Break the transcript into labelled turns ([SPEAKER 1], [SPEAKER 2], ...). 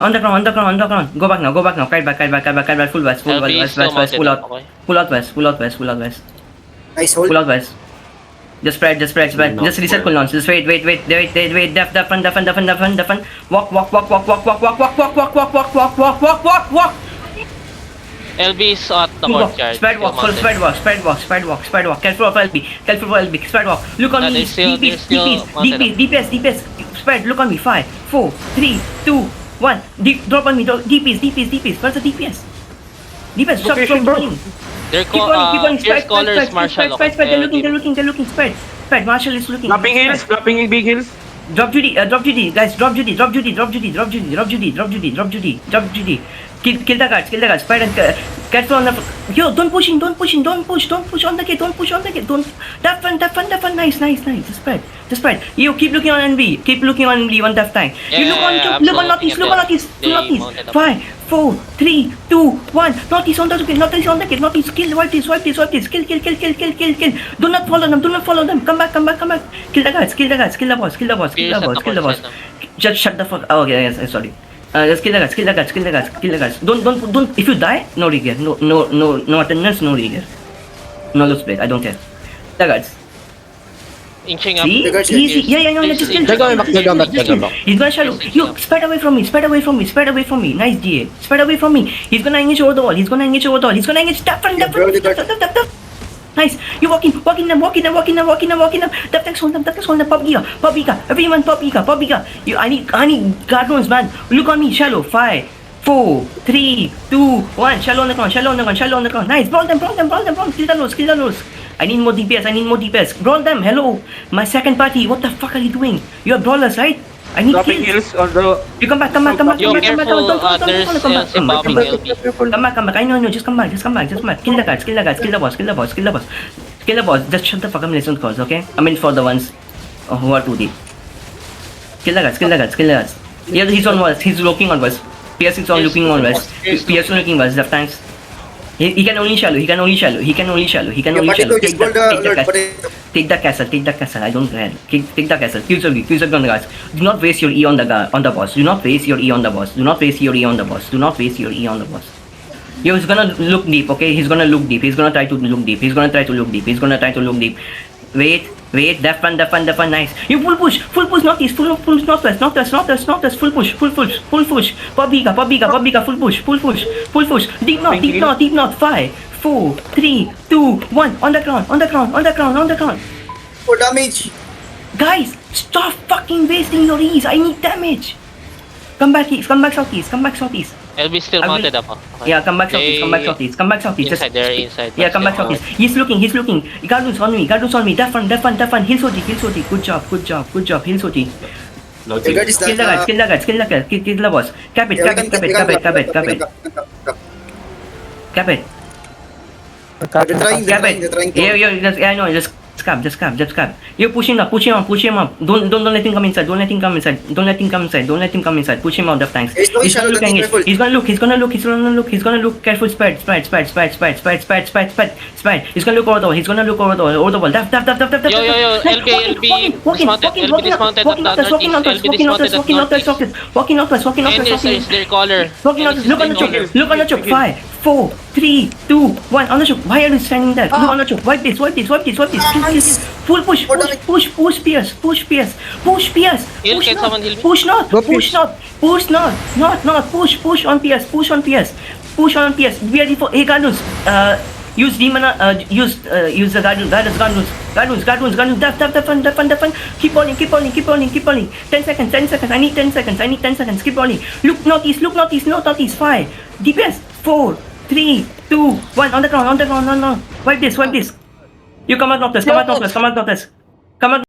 [SPEAKER 1] On the ground. Go back now. Kite back. Full west. Pull out. Pull out west.
[SPEAKER 2] Nice hold.
[SPEAKER 1] Pull out west. Just spread. Just reset cooldowns. Just wait. Def. Walk.
[SPEAKER 3] LB is at the courtyard.
[SPEAKER 1] Spread walk. Careful of LB. Spread walk. Look on me. DPS. Spread. Look on me. 5, 4, 3, 2, 1. Drop on me. DPS. Where's the DPS? Stop rolling.
[SPEAKER 3] They're
[SPEAKER 1] Keep on.
[SPEAKER 3] Fierce Callers, Marshall.
[SPEAKER 1] Spread. They're looking. Spread. Marshall is looking.
[SPEAKER 4] Dropping in big hills.
[SPEAKER 1] Drop Judy, guys. Drop Judy. Kill the guards. Spread and careful on the. Yo, don't push on the gate. Don't. That fun. Nice. Just spread. You keep looking on NB. One death tank. You look on Northeast. 5, 4, 3, 2, 1. Northeast on the gate. Northeast. Kill. Wipe this. Kill. Do not follow them. Come back. Kill the guards. Kill the boss. Just shut the fuck. Oh, okay. Yes, sorry. Just kill the guards. Don't. If you die, no regear. No attendance, no regear. No loot break. I don't care. The guards.
[SPEAKER 3] Inching up.
[SPEAKER 1] See?
[SPEAKER 2] The guards
[SPEAKER 1] Easy.
[SPEAKER 2] here.
[SPEAKER 1] Yeah. Just kill.
[SPEAKER 4] They're going back.
[SPEAKER 1] He's gonna shallow. You spread away from me. Nice GA. Spread away from me. He's gonna engage over the wall. He's gonna engage. Tap. Nice. You walk in them. That tanks hold them. Pop Giga. Everyone pop Giga. I need guardrails, man. Look on me. Shallow. 5, 4, 3, 2, 1. Shallow on the ground. Nice. Brawl them. Kill the nose. I need more DPS. Brawl them. Hello. My second party. What the fuck are you doing? You are brawlers, right? I need
[SPEAKER 4] Dropping
[SPEAKER 1] kills.
[SPEAKER 4] hills on the.
[SPEAKER 1] You come back.
[SPEAKER 3] Yo, careful. There's a bombing LB.
[SPEAKER 1] Come back. I know. Just come back. Kill the guards. Kill the boss. Just shut the fuck up and listen to calls, okay? I mean for the ones who are too deep. Kill the guards. Yeah, he's on west. He's looking on west. PS is on looking on west. PS on looking west. Left tanks. He can only shallow. Take the castle. I don't care. Take the castle. Kills on the guys. Do not waste your E on the boss. Do not waste your E on the boss. Yo, he's gonna look deep, okay? He's gonna try to look deep. Wait. Def fun. Nice. You full push. Northeast. Northwest. Full push. Pop Giga. Full push. Deep north. 5, 4, 3, 2, 1. On the ground.
[SPEAKER 2] For damage.
[SPEAKER 1] Guys, stop fucking wasting your E's. I need damage. Come back southeast.
[SPEAKER 3] LB still mounted up.
[SPEAKER 1] Yeah, come back southeast.
[SPEAKER 3] Inside, they're inside.
[SPEAKER 1] Yeah, come back southeast. He's looking. Guards on me. Def fun. Hill Soti. Good job. Hill Soti.
[SPEAKER 2] The guard is
[SPEAKER 1] Kill the guards. Kill the boss. Cap it.
[SPEAKER 2] They're trying to.
[SPEAKER 1] Yeah, I know. Just scab. You're pushing up. Push him up. Don't let him come inside. Don't let him come inside. Push him out of tanks.
[SPEAKER 2] He's going shallow, careful.
[SPEAKER 1] He's gonna look. Careful. Spread. He's gonna look over the wall. Def.
[SPEAKER 3] Yo, LB dismounted at the northeast. LB dismounted at northeast.
[SPEAKER 1] Walking northwest.
[SPEAKER 3] And there's their caller.
[SPEAKER 1] Look on the choke. 5, 4, 3, 2, 1. On the choke. Why are you standing there? Look on the choke. Wipe this. Full push. Push Pierce. Push north. Push on Pierce. Be ready for. Hey, Guardians. Use demon. Use the Guardians. Def. Keep rolling. 10 seconds. I need 10 seconds. Keep rolling. Look northeast. 5. DPS. 4, 3, 2, 1. On the ground. No. Wipe this. You come out northwest. Come out.